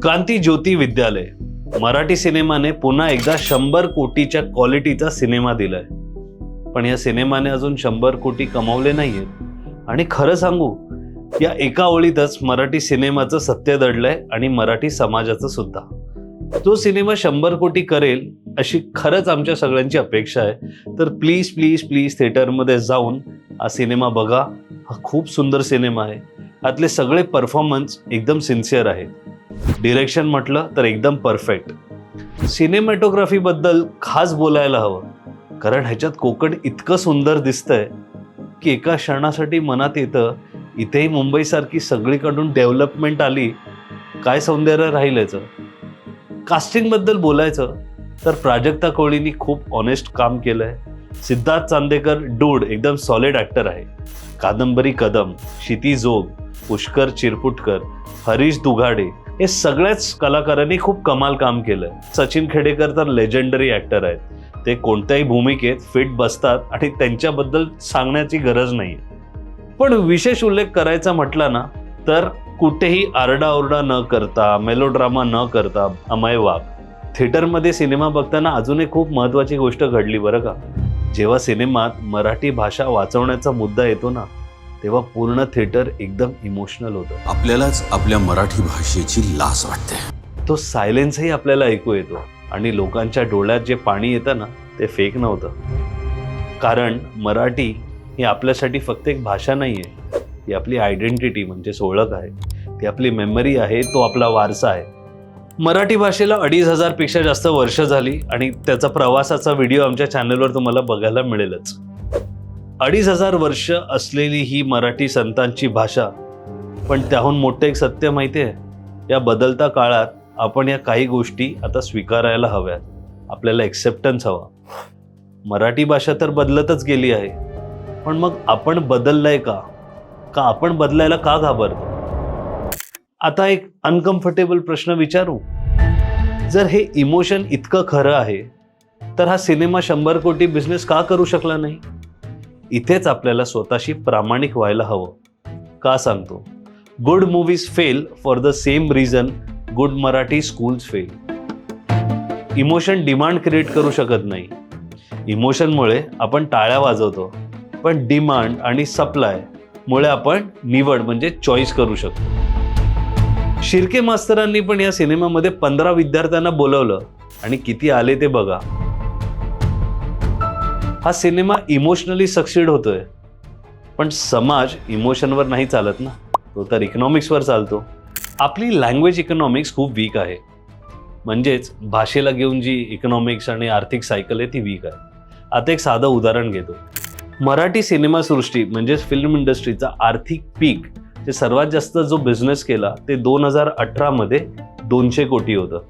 क्रांती ज्योती विद्यालय मराठी सिनेमाने पुन्हा एकदा 100 कोटीच्या क्वालिटीचा सिनेमा दिलाय. पण या सिनेमाने अजून 100 कोटी कमावले नाहीयेत. आणि खरं सांगू, या एका ओळीतच मराठी सिनेमाचं सत्य दडलंय आणि मराठी समाजाचं सुद्धा. जो सिनेमा 100 कोटी करेल अशी खरंच आमच्या सगळ्यांची अपेक्षा आहे. तर प्लीज प्लीज प्लीज थिएटरमध्ये जाऊन हा सिनेमा बघा. हा खूप सुंदर सिनेमा आहे. यातले सगळे परफॉर्मन्स एकदम सिन्सिअर आहेत. डिरेक्शन म्हटलं तर एकदम परफेक्ट. सिनेमॅटोग्राफी बद्दल खास बोलायला हवं, कारण ह्याच्यात कोकण इतकं सुंदर दिसतंय की एका क्षणासाठी मनात येतं, इथेही मुंबईसारखी सगळीकडून डेव्हलपमेंट आली, काय सौंदर्य राहील याचं. कास्टिंग बद्दल बोलायचं तर प्राजक्ता कोळींनी खूप ऑनेस्ट काम केलंय. सिद्धार्थ चांदेकर डूड एकदम सॉलिड ॲक्टर आहे. कादंबरी कदम, क्षिती जोग, पुष्कर चिरपुटकर, हरीश दुघाडे हे सगळ्याच कलाकारांनी खूप कमाल काम केलंय. सचिन खेडेकर तर लेजेंडरी ॲक्टर आहेत. ते कोणत्याही भूमिकेत फिट बसतात आणि त्यांच्याबद्दल सांगण्याची गरज नाही. पण विशेष उल्लेख करायचा म्हटला ना तर कुठेही आरडाओरडा न करता, मेलोड्रामा न करता अमय वाघ. थिएटरमध्ये सिनेमा बघताना अजून एक खूप महत्त्वाची गोष्ट घडली बरं का. जेव्हा सिनेमात मराठी भाषा वाचवण्याचा मुद्दा येतो ना, तेव्हा पूर्ण थिएटर एकदम इमोशनल होतं. आपल्यालाच आपल्या मराठी भाषेची लाज वाटते. तो सायलेन्सही आपल्याला ऐकू येतो आणि लोकांच्या डोळ्यात जे पाणी येतं ना, ते फेक नव्हतं. कारण मराठी ही आपल्यासाठी फक्त एक भाषा नाही आहे. ती आपली आयडेंटिटी म्हणजेच ओळख आहे. ती आपली मेमरी आहे. तो आपला वारसा आहे. मराठी भाषेला 2500 पेक्षा जास्त वर्ष झाली आणि त्याचा प्रवासाचा व्हिडिओ आमच्या चॅनलवर तुम्हाला बघायला मिळेलच. 2500 वर्ष असलेली ही मराठी संतांची भाषा. पण त्याहून मोठं एक सत्य माहिती आहे, या बदलता काळात आपण या काही गोष्टी आता स्वीकारायला हव्यात. आपल्याला एक्सेप्टन्स हवा. मराठी भाषा तर बदलतच गेली आहे, पण मग आपण बदललंय का आपण बदलायला का घाबरतो? आता एक अनकम्फर्टेबल प्रश्न विचारू. जर हे इमोशन इतकं खरं आहे, तर हा सिनेमा 100 कोटी बिझनेस का करू शकला नाही? इथेच आपल्याला स्वतःशी प्रामाणिक व्हायला हवं. का सांगतो? Good movies fail for the same reason good Marathi schools fail. Emotion demand create करू शकत नाही. इमोशनमुळे आपण टाळ्या वाजवतो, पण डिमांड आणि सप्लाय मुळे आपण निवड म्हणजे चॉईस करू शकतो. शिर्के मास्तरांनी पण या सिनेमामध्ये 15 विद्यार्थ्यांना बोलवलं आणि किती आले ते बघा. हा सिनेमा इमोशनली सक्सीड होतोय, पण समाज इमोशनवर नाही चालत ना, तो तर इकॉनॉमिक्सवर चालतो. आपली लँग्वेज इकॉनॉमिक्स खूप वीक आहे. म्हणजेच भाषेला घेऊन जी इकॉनॉमिक्स आणि आर्थिक सायकल आहे ती वीक आहे. आता एक साधं उदाहरण घेतो. मराठी सिनेमासृष्टी म्हणजेच फिल्म इंडस्ट्रीचा आर्थिक पीक जे सर्वात जास्त जो बिझनेस केला ते 2018 मध्ये 200 कोटी होतं.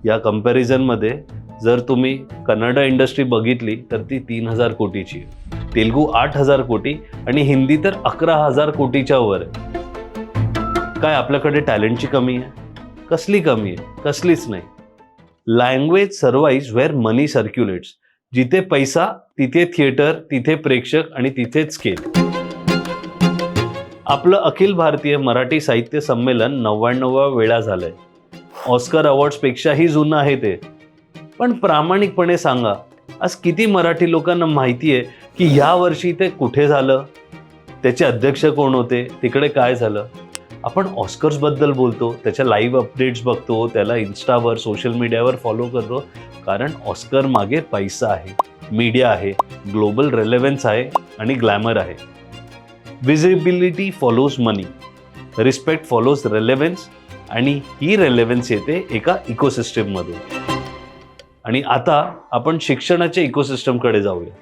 या कंपॅरिझनमध्ये जर तुम्ही कन्नड इंडस्ट्री बघितली तर ती 3000 कोटीची, तेलुगू 8000 कोटी आणि हिंदी तर 11000 कोटीच्या वर आहे. काय आपल्याकडे टॅलेंटची कमी आहे? कसली कमी आहे? कसलीच नाही. लँग्वेज सर्वाइव्ह वेअर मनी सर्क्युलेट्स. जिथे पैसा तिथे थिएटर, तिथे प्रेक्षक आणि तिथेच स्केल. आपलं अखिल भारतीय मराठी साहित्य संमेलन 99व्या वेळा झालंय. ऑस्कर अवॉर्ड्सपेक्षाही जुनं आहे ते. पण प्रामाणिकपणे सांगा, आज किती मराठी लोकांना माहिती आहे की ह्या वर्षी ते कुठे झालं, त्याचे अध्यक्ष कोण होते, तिकडे काय झालं? आपण ऑस्कर्सबद्दल बोलतो, त्याच्या लाईव्ह अपडेट्स बघतो, त्याला इन्स्टावर सोशल मीडियावर फॉलो करतो, कारण ऑस्कर मागे पैसा आहे, मीडिया आहे, ग्लोबल रेलेव्हन्स आहे आणि ग्लॅमर आहे. विजिबिलिटी फॉलोज मनी, रिस्पेक्ट फॉलोज रेलेव्हन्स आणि ही रेलेव्हन्स येते एका इकोसिस्टममधून. आणि आता आपण शिक्षणाच्या इकोसिस्टमकडे जाऊया.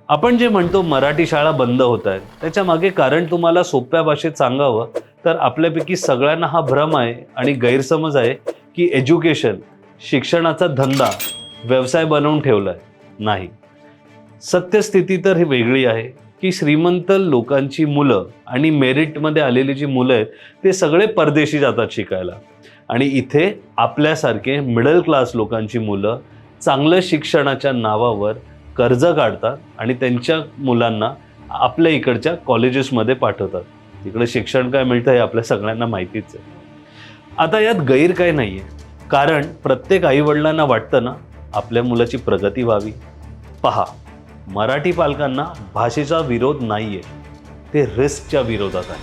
आपण जे म्हणतो मराठी शाळा बंद होत आहेत, त्याच्या मागे कारण तुम्हाला सोप्या भाषेत सांगावं तर आपल्यापैकी सगळ्यांना हा भ्रम आहे आणि गैरसमज आहे की एज्युकेशन, शिक्षणाचा धंदा, व्यवसाय बनवून ठेवलाय. नाही, सत्यस्थिती तर ही वेगळी आहे की श्रीमंत लोकांची मुलं आणि मेरिटमध्ये आलेली जी मुलं आहेत ते सगळे परदेशी जातात शिकायला, आणि इथे आपल्यासारखे मिडल क्लास लोकांची मुलं चांगलं शिक्षणाच्या नावावर कर्ज काढतात आणि त्यांच्या मुलांना आपल्या इकडच्या कॉलेजेसमध्ये पाठवतात. तिकडे शिक्षण काय मिळतं हे आपल्या सगळ्यांना माहितीच आहे. आता यात गैर काय नाहीये, कारण प्रत्येक आईवडिलांना वाटतं ना आपल्या मुलाची प्रगती व्हावी. पहा, मराठी पालकांना भाषेचा विरोध नाहीये, ते रिस्कच्या विरोधात आहे.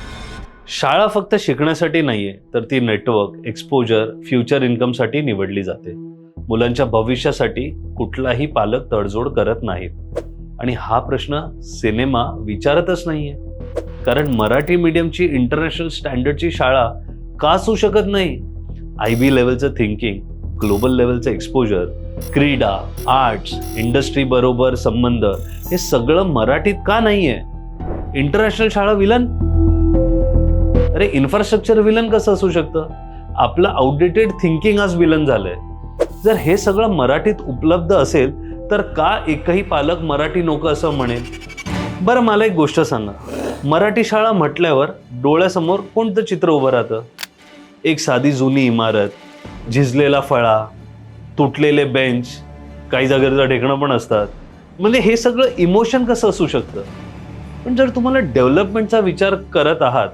शाळा फक्त शिकण्यासाठी नाहीये, तर ती नेटवर्क, एक्सपोजर, फ्युचर इन्कमसाठी निवडली जाते. मुलांच्या भविष्यासाठी कुठलाही पालक तडजोड करत नाहीत. आणि हा प्रश्न सिनेमा विचारतच नाहीये, कारण मराठी मीडियमची इंटरनॅशनल स्टँडर्डची शाळा का असू शकत नाही? IB लेवलचं थिंकिंग, ग्लोबल लेवलचं एक्सपोजर, क्रीडा, आर्ट्स, इंडस्ट्री बरोबर संबंध, हे सगळं मराठीत का नाहीये? इंटरनॅशनल शाळा विलन? अरे इन्फ्रास्ट्रक्चर विलन कसं असू शकतं? आपलं आउटडेटेड थिंकिंग आज विलन झालंय. जर हे सगळं मराठीत उपलब्ध असेल तर का एकही पालक मराठी नको असं म्हणेल? बरं मला एक गोष्ट सांगा, मराठी शाळा म्हटल्यावर डोळ्यासमोर कोणतं चित्र उभं राहतं? एक साधी जुनी इमारत, झिजलेला फळा, तुटलेले बेंच, काही जागेचं ढेकणं पण असतात. म्हणजे हे सगळं इमोशन कसं असू शकतं? पण जर तुम्हाला डेव्हलपमेंटचा विचार करत आहात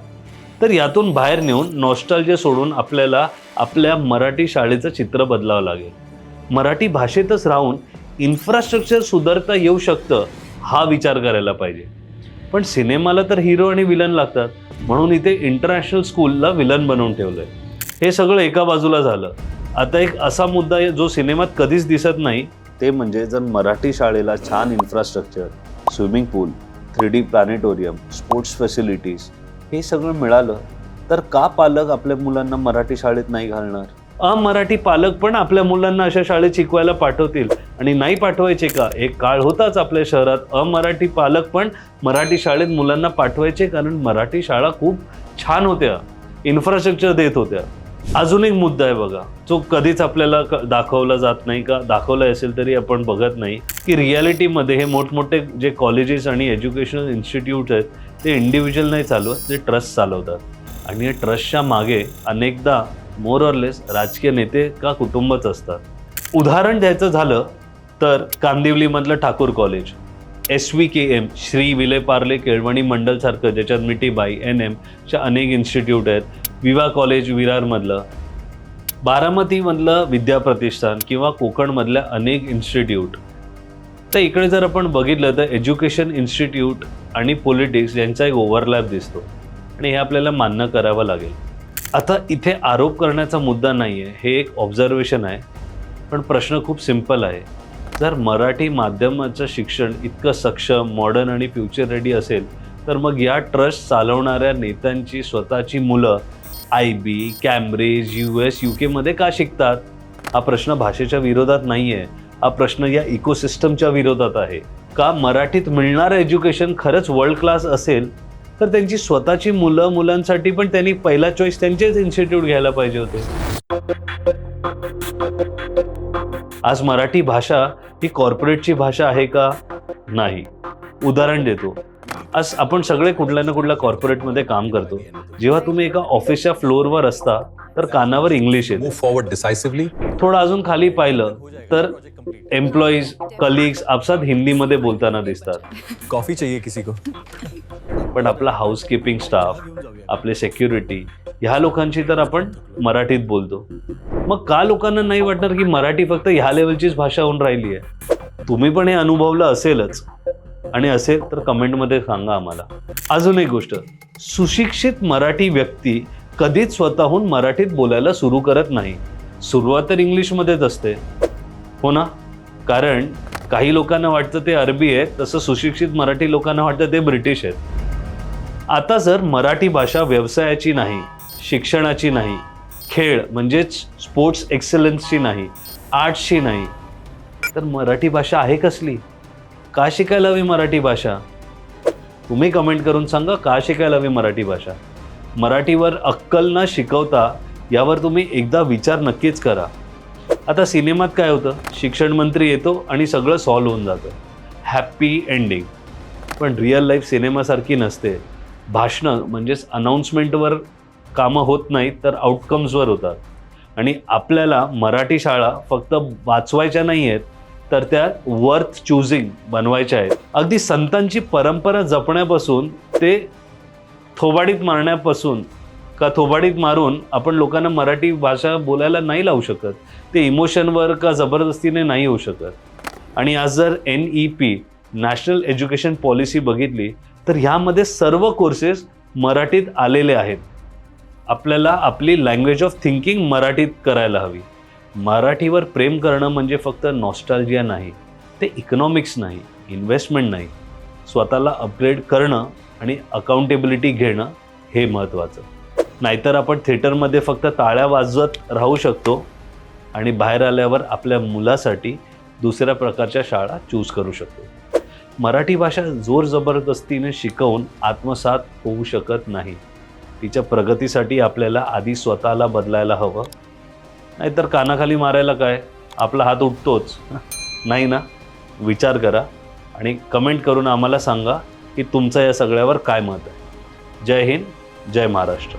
तर यातून बाहेर नेऊन नॉस्टॅल्जिया सोडून आपल्याला आपल्या मराठी शाळेचं चित्र बदलावं लागेल. मराठी भाषेतच राहून इन्फ्रास्ट्रक्चर सुधारता येऊ शकतं हा विचार करायला पाहिजे. पण सिनेमाला तर हिरो आणि विलन लागतात, म्हणून इथे इंटरनॅशनल स्कूलला विलन बनवून ठेवलंय. हे सगळं एका बाजूला झालं. आता एक असा मुद्दा आहे जो सिनेमात कधीच दिसत नाही, ते म्हणजे जर मराठी शाळेला छान इन्फ्रास्ट्रक्चर, स्विमिंग पूल, 3D प्लॅनेटोरियम, स्पोर्ट्स फॅसिलिटीज हे सगळं मिळालं तर का पालक आपल्या मुलांना मराठी शाळेत नाही घालणार? अमराठी पालक पण आपल्या मुलांना अशा शाळेत शिकवायला पाठवतील. आणि नाही पाठवायचे का? एक काळ होताच आपल्या शहरात अमराठी पालक पण मराठी शाळेत मुलांना पाठवायचे, कारण मराठी शाळा खूप छान होत्या, इन्फ्रास्ट्रक्चर देत होत्या. अजून एक मुद्दा आहे बघा, जो कधीच आपल्याला दाखवला जात नाही, का दाखवला असेल तरी आपण बघत नाही, की रियालिटीमध्ये हे मोठमोठे जे कॉलेजेस आणि एज्युकेशनल इन्स्टिट्यूट आहेत ते इंडिव्हिज्युअल नाही चालवत, ते ट्रस्ट चालवतात. आणि या ट्रस्टच्या मागे अनेकदा मोर ऑर लेस राजकीय नेते का कुटुंबच असतात. उदाहरण द्यायचं झालं तर कांदिवलीमधलं ठाकूर कॉलेज, SVKM, श्री विले पार्ले केळवणी मंडलसारखं, ज्याच्यात मिठीबाई, NM च्या अनेक इन्स्टिट्यूट आहेत, विवा कॉलेज विरारमधलं, बारामतीमधलं विद्याप्रतिष्ठान किंवा कोकणमधल्या अनेक इन्स्टिट्यूट. तर इकडे जर आपण बघितलं तर एज्युकेशन इन्स्टिट्यूट आणि पॉलिटिक्स यांचा एक ओव्हरलॅप दिसतो, आणि हे आपल्याला मान्य करावं लागेल. आता इथे आरोप करण्याचा मुद्दा नाही आहे, हे एक ऑब्झर्वेशन आहे. पण प्रश्न खूप सिम्पल आहे. जर मराठी माध्यमाचं शिक्षण इतकं सक्षम, मॉडर्न आणि फ्युचर रेडी असेल तर मग या ट्रस्ट चालवणाऱ्या नेत्यांची स्वतःची मुलं IB, कॅम्ब्रिज, US, UK मध्ये का शिकतात? हा प्रश्न भाषेच्या विरोधात नाही आहे, हा प्रश्न या इकोसिस्टमच्या विरोधात आहे. का मराठीत मिळणारं एज्युकेशन खरंच वर्ल्ड क्लास असेल तर त्यांची स्वतःची मुलांसाठी पण त्यांनी पहिला चॉईस त्यांचेच इन्स्टिट्यूट घ्यायला पाहिजे होते. आज मराठी भाषा ही कॉर्पोरेटची भाषा आहे का? नाही. उदाहरण देतो, आज आपण सगळे कुठल्या ना कुठल्या कॉर्पोरेटमध्ये काम करतो. जेव्हा तुम्ही एका ऑफिसच्या फ्लोअरवर असता तर कानावर इंग्लिश येते. थोडं अजून खाली पाहिलं तर एम्प्लॉईज, कलिग्स आपसात हिंदीमध्ये बोलताना दिसतात. कॉफी चाहिए किसी को? पण आपला हाऊसकीपिंग स्टाफ, आपले सेक्युरिटी, ह्या लोकांची तर आपण मराठीत बोलतो. मग का लोकांना नाही वाटणार की मराठी फक्त ह्या लेवलचीच भाषा होऊन राहिली आहे? तुम्ही पण हे अनुभवलं असेलच, आणि असेल तर कमेंटमध्ये सांगा आम्हाला. अजून एक गोष्ट, सुशिक्षित मराठी व्यक्ती कधीच स्वतःहून मराठीत बोलायला सुरू करत नाही. सुरुवात तर इंग्लिशमध्येच असते, हो ना? कारण काही लोकांना वाटतं ते अरबी आहे, तसं सुशिक्षित मराठी लोकांना वाटतं ते ब्रिटिश आहेत. आता जर मराठी भाषा व्यवसायाची नाही, शिक्षणाची नाही, खेळ म्हणजेच स्पोर्ट्स एक्सलन्सची नाही, आर्ट्सची नाही, तर मराठी भाषा आहे कसली? का शिकायला हवी मराठी भाषा? तुम्ही कमेंट करून सांगा, का शिकायला हवी मराठी भाषा? मराठीवर अक्कल न शिकवता यावर तुम्ही एकदा विचार नक्कीच करा. आता सिनेमात काय होतं, शिक्षण मंत्री येतो आणि सगळं सॉल्व्ह होऊन जातं, हॅप्पी एंडिंग. पण रिअल लाईफ सिनेमासारखी नसते. भाषणं म्हणजेच अनाऊन्समेंटवर कामं होत नाहीत, तर आउटकम्सवर होतात. आणि आपल्याला मराठी शाळा फक्त वाचवायच्या नाही आहेत, तर त्या वर्थ चूजिंग बनवायच्या आहेत. अगदी संतांची परंपरा जपण्यापासून ते थोबाडीत मारण्यापासून का थोबाडीत मारून आपण लोकांना मराठी भाषा बोलायला नाही लावू शकत. ते इमोशनवर का जबरदस्तीने नाही होऊ शकत. आणि आज जर NEP नॅशनल एज्युकेशन पॉलिसी बघितली तर ह्यामध्ये सर्व कोर्सेस मराठीत आलेले आहेत. आपल्याला आपली लँग्वेज ऑफ थिंकिंग मराठीत करायला हवी. मराठीवर प्रेम करणं म्हणजे फक्त नॉस्टॅल्जिया नाही, ते इकॉनॉमिक्स नाही, इन्व्हेस्टमेंट नाही, स्वतःला अपग्रेड करणं आणि अकाउंटेबिलिटी घेणं हे महत्त्वाचं. नाहीतर आपण थिएटरमध्ये फक्त टाळ्या वाजवत राहू शकतो आणि बाहेर आल्यावर आपल्या मुलासाठी दुसऱ्या प्रकारच्या शाळा चूज करू शकतो. मराठी भाषा जोर जबरदस्तीने शिकवून आत्मसात होऊ शकत नाही. तिच्या प्रगतीसाठी आपल्याला आधी स्वतःला बदलायला हवं. नाहीतर कानाखाली मारायला काय, आपला हात उठतोच नाही ना. विचार करा आणि कमेंट करून आम्हाला सांगा की तुमचं या सगळ्यावर काय मत आहे. जय हिंद, जय महाराष्ट्र.